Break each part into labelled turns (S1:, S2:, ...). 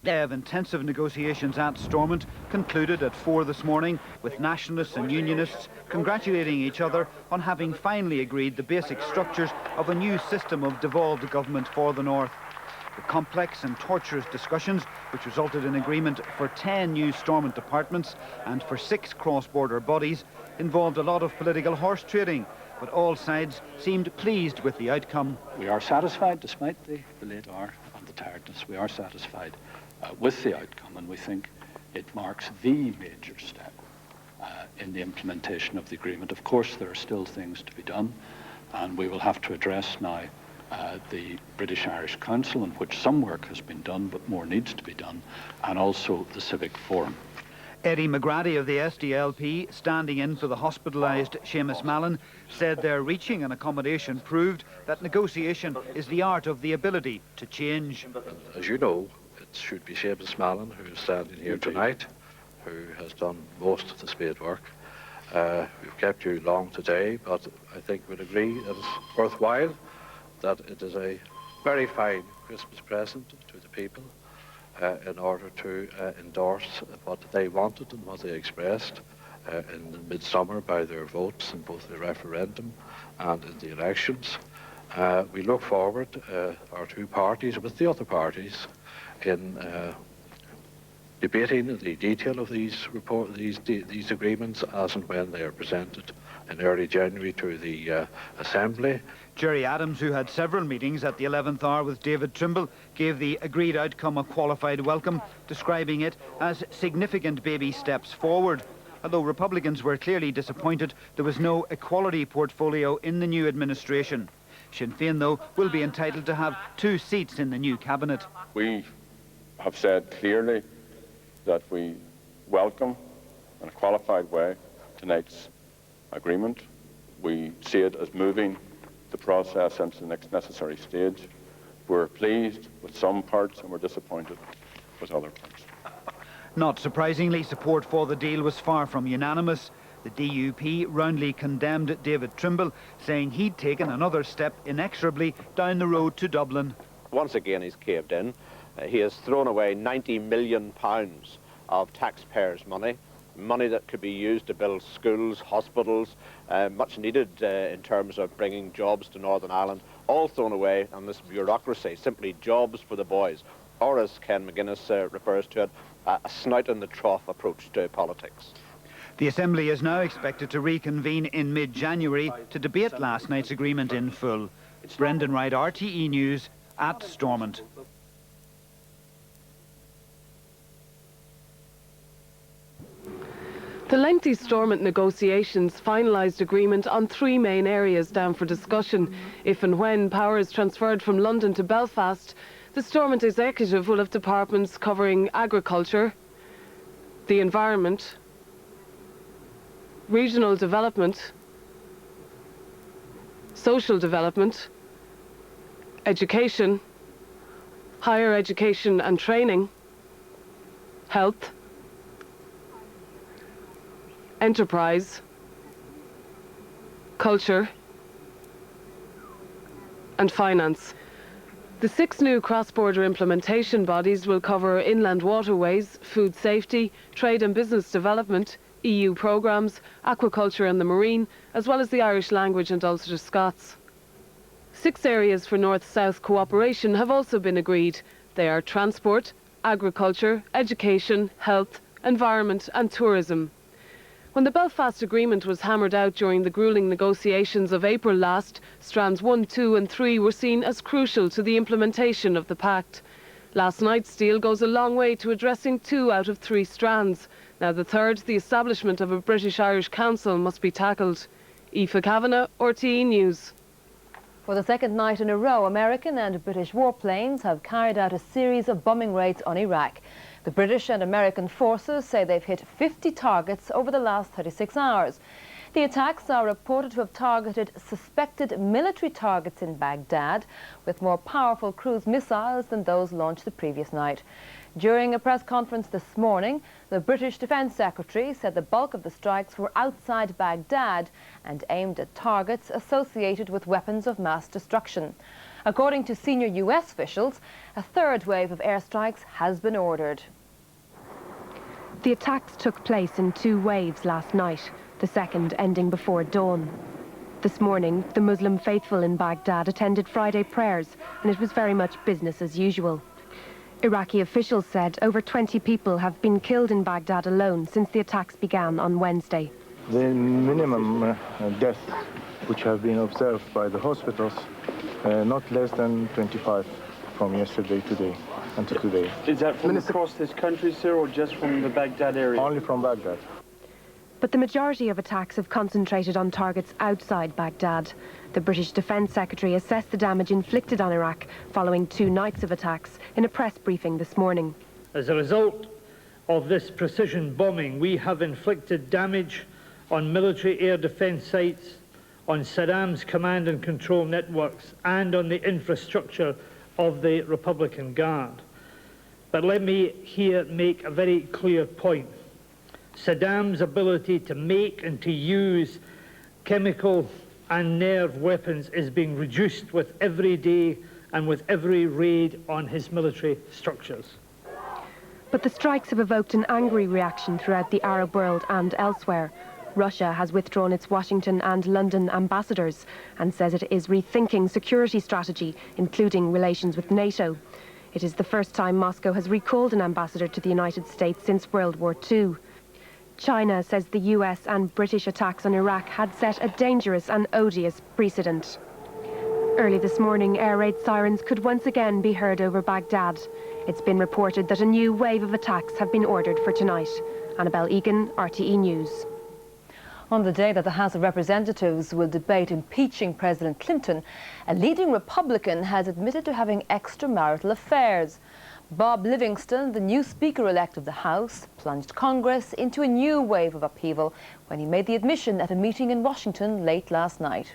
S1: Day of intensive negotiations at Stormont concluded at 4 this morning, with nationalists and unionists congratulating each other on having finally agreed the basic structures of a new system of devolved government for the North. The complex and torturous discussions, which resulted in agreement for 10 new Stormont departments and for 6 cross-border bodies, involved a lot of political horse trading, but all sides seemed pleased with the outcome.
S2: We are satisfied, despite the late hour and the tiredness. We are satisfied with the outcome, and we think it marks the major step in the implementation of the agreement. Of course, there are still things to be done, and we will have to address now the British-Irish Council, in which some work has been done, but more needs to be done, and also the Civic Forum.
S1: Eddie McGrady of the SDLP, standing in for the hospitalised Seamus Mallon, said their reaching an accommodation proved that negotiation is the art of the ability to change.
S3: As you know, it should be Seamus Mallon who is standing here tonight, who has done most of the spade work. We've kept you long today, but I think we'd agree that it's worthwhile, that it is a very fine Christmas present to the people in order to endorse what they wanted and what they expressed in the midsummer by their votes in both the referendum and in the elections. We look forward, our two parties, with the other parties, in debating the detail of these agreements as and when they are presented in early January to the Assembly.
S1: Gerry Adams, who had several meetings at the 11th hour with David Trimble, gave the agreed outcome a qualified welcome, describing it as significant baby steps forward. Although Republicans were clearly disappointed, there was no equality portfolio in the new administration. Sinn Féin, though, will be entitled to have 2 seats in the new cabinet.
S4: We have said clearly that we welcome, in a qualified way, tonight's agreement. We see it as moving the process into the next necessary stage. We're pleased with some parts and we're disappointed with other parts.
S1: Not surprisingly, support for the deal was far from unanimous. The DUP roundly condemned David Trimble, saying he'd taken another step inexorably down the road to Dublin.
S5: Once again, he's caved in. He has thrown away £90 million of taxpayers' money that could be used to build schools, hospitals, much needed in terms of bringing jobs to Northern Ireland, all thrown away on this bureaucracy, simply jobs for the boys, or as Ken McGuinness refers to it, a snout-in-the-trough approach to politics.
S1: The Assembly is now expected to reconvene in mid-January to debate last night's agreement in full. Brendan Wright, RTE News, at Stormont.
S6: The lengthy Stormont negotiations finalised agreement on 3 main areas down for discussion. If and when power is transferred from London to Belfast, the Stormont executive will have departments covering agriculture, the environment, regional development, social development, education, higher education and training, health, enterprise, culture, and finance. The 6 new cross-border implementation bodies will cover inland waterways, food safety, trade and business development, EU programmes, aquaculture and the marine, as well as the Irish language and Ulster Scots. 6 areas for North-South cooperation have also been agreed. They are transport, agriculture, education, health, environment and tourism. When the Belfast Agreement was hammered out during the gruelling negotiations of April last, strands 1, 2 and 3 were seen as crucial to the implementation of the pact. Last night's deal goes a long way to addressing 2 out of 3 strands. Now the third, the establishment of a British-Irish Council, must be tackled. Aoife Kavanagh, RTE News.
S7: For the second night in a row, American and British warplanes have carried out a series of bombing raids on Iraq. The British and American forces say they've hit 50 targets over the last 36 hours. The attacks are reported to have targeted suspected military targets in Baghdad, with more powerful cruise missiles than those launched the previous night. During a press conference this morning, the British Defence Secretary said the bulk of the strikes were outside Baghdad and aimed at targets associated with weapons of mass destruction. According to senior US officials, a third wave of airstrikes has been ordered.
S8: The attacks took place in 2 waves last night, the second ending before dawn. This morning, the Muslim faithful in Baghdad attended Friday prayers, and it was very much business as usual. Iraqi officials said over 20 people have been killed in Baghdad alone since the attacks began on Wednesday.
S9: The minimum deaths which have been observed by the hospitals, not less than 25 from yesterday until today.
S10: Is that from across this country, sir, or just from the Baghdad area?
S9: Only from Baghdad.
S8: But the majority of attacks have concentrated on targets outside Baghdad. The British Defence Secretary assessed the damage inflicted on Iraq following 2 nights of attacks in a press briefing this morning.
S11: As a result of this precision bombing, we have inflicted damage on military air defence sites, on Saddam's command and control networks, and on the infrastructure of the Republican Guard. But let me here make a very clear point. Saddam's ability to make and to use chemical and nerve weapons is being reduced with every day and with every raid on his military structures.
S8: But the strikes have evoked an angry reaction throughout the Arab world and elsewhere. Russia has withdrawn its Washington and London ambassadors and says it is rethinking security strategy, including relations with NATO. It is the first time Moscow has recalled an ambassador to the United States since World War II. China says the US and British attacks on Iraq had set a dangerous and odious precedent. Early this morning, air raid sirens could once again be heard over Baghdad. It's been reported that a new wave of attacks have been ordered for tonight. Annabelle Egan, RTE News.
S7: On the day that the House of Representatives will debate impeaching President Clinton, a leading Republican has admitted to having extramarital affairs. Bob Livingston, the new Speaker-elect of the House, plunged Congress into a new wave of upheaval when he made the admission at a meeting in Washington late last night.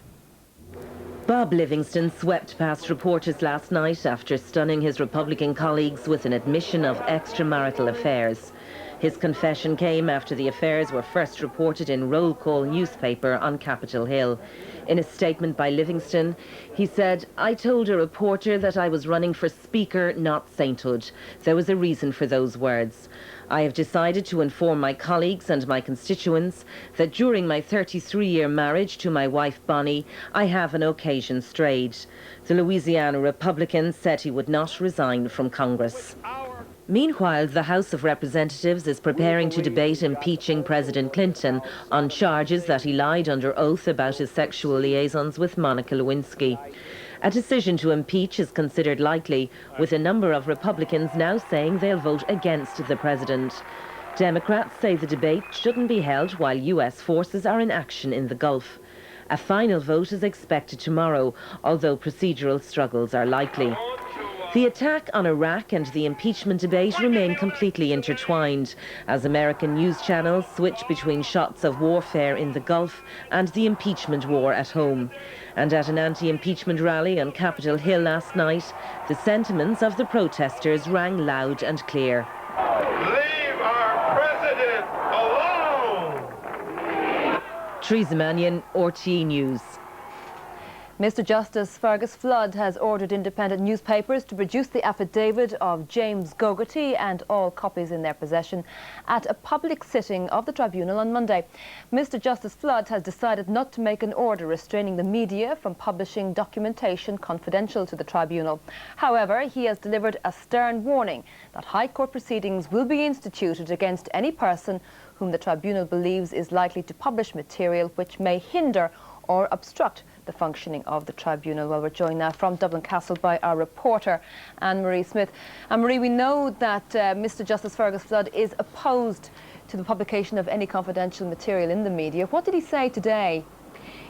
S12: Bob Livingston swept past reporters last night after stunning his Republican colleagues with an admission of extramarital affairs. His confession came after the affairs were first reported in Roll Call newspaper on Capitol Hill. In a statement by Livingston, he said, "I told a reporter that I was running for Speaker, not sainthood. There was a reason for those words. I have decided to inform my colleagues and my constituents that during my 33-year marriage to my wife Bonnie, I have on occasion strayed." The Louisiana Republican said he would not resign from Congress. Meanwhile, the House of Representatives is preparing to debate impeaching President Clinton on charges that he lied under oath about his sexual liaisons with Monica Lewinsky. A decision to impeach is considered likely, with a number of Republicans now saying they'll vote against the president. Democrats say the debate shouldn't be held while US forces are in action in the Gulf. A final vote is expected tomorrow, although procedural struggles are likely. The attack on Iraq and the impeachment debate remain completely intertwined, as American news channels switch between shots of warfare in the Gulf and the impeachment war at home. And at an anti-impeachment rally on Capitol Hill last night, the sentiments of the protesters rang loud and clear.
S13: Leave our president alone!
S12: Teresa Mannion, RTE News.
S7: Mr. Justice Fergus Flood has ordered independent newspapers to produce the affidavit of James Gogarty and all copies in their possession at a public sitting of the tribunal on Monday. Mr. Justice Flood has decided not to make an order restraining the media from publishing documentation confidential to the tribunal. However, he has delivered a stern warning that High Court proceedings will be instituted against any person whom the tribunal believes is likely to publish material which may hinder or obstruct the functioning of the tribunal. Well, we're joined now from Dublin Castle by our reporter, Anne-Marie Smith. Anne-Marie, we know that Mr. Justice Fergus Flood is opposed to the publication of any confidential material in the media. What did he say today?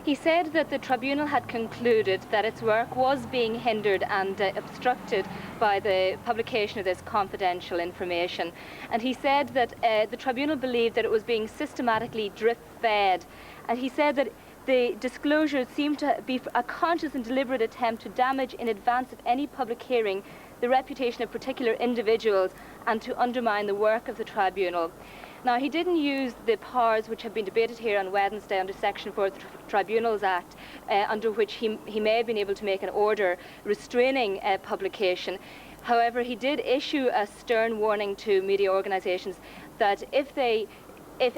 S14: He said that the tribunal had concluded that its work was being hindered and obstructed by the publication of this confidential information. And he said that the tribunal believed that it was being systematically drip-fed. And he said that the disclosure seemed to be a conscious and deliberate attempt to damage in advance of any public hearing the reputation of particular individuals and to undermine the work of the tribunal. Now, he didn't use the powers which have been debated here on Wednesday under Section 4 of the Tribunals Act, under which he may have been able to make an order restraining publication. However, he did issue a stern warning to media organisations that if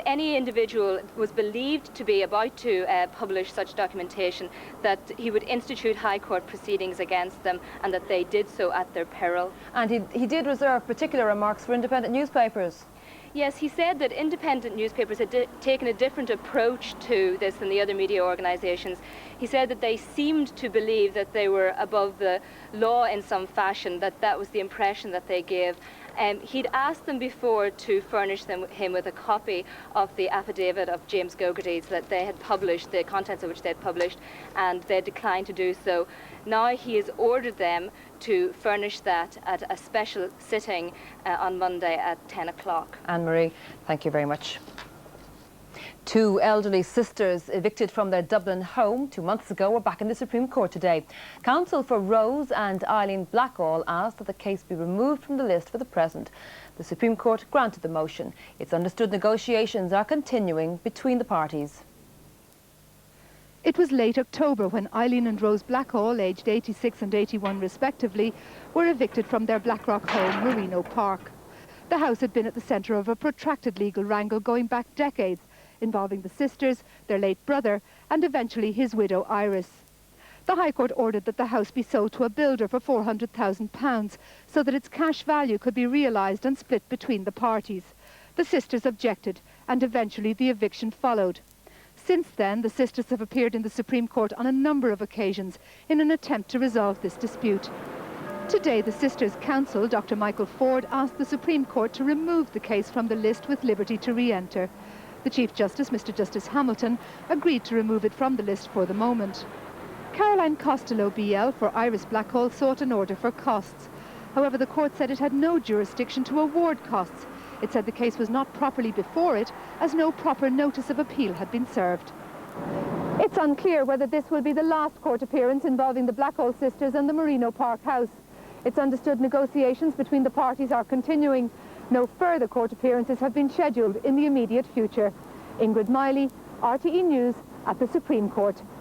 S14: any individual was believed to be about to publish such documentation, that he would institute High Court proceedings against them, and that they did so at their peril.
S7: And he did reserve particular remarks for independent newspapers.
S14: Yes, he said that independent newspapers had taken a different approach to this than the other media organisations. He said that they seemed to believe that they were above the law in some fashion, that was the impression that they gave. He'd asked them before to furnish him with a copy of the affidavit of James Gogarty's that they had published, the contents of which they had published, and they declined to do so. Now he has ordered them to furnish that at a special sitting on Monday at 10 o'clock.
S7: Anne-Marie, thank you very much. 2 elderly sisters evicted from their Dublin home 2 months ago were back in the Supreme Court today. Counsel for Rose and Eileen Blackall asked that the case be removed from the list for the present. The Supreme Court granted the motion. It's understood negotiations are continuing between the parties.
S15: It was late October when Eileen and Rose Blackall, aged 86 and 81 respectively, were evicted from their Blackrock home, Marino Park. The house had been at the centre of a protracted legal wrangle going back decades, involving the sisters, their late brother, and eventually his widow Iris. The High Court ordered that the house be sold to a builder for £400,000 so that its cash value could be realised and split between the parties. The sisters objected, and eventually the eviction followed. Since then, the sisters have appeared in the Supreme Court on a number of occasions in an attempt to resolve this dispute. Today, the sisters' counsel, Dr. Michael Ford, asked the Supreme Court to remove the case from the list with liberty to re-enter. The Chief Justice, Mr. Justice Hamilton, agreed to remove it from the list for the moment. Caroline Costello BL for Iris Blackall sought an order for costs. However, the court said it had no jurisdiction to award costs. It said the case was not properly before it, as no proper notice of appeal had been served. It's unclear whether this will be the last court appearance involving the Blackall sisters and the Marino Park house. It's understood negotiations between the parties are continuing. No further court appearances have been scheduled in the immediate future. Ingrid Miley, RTE News at the Supreme Court.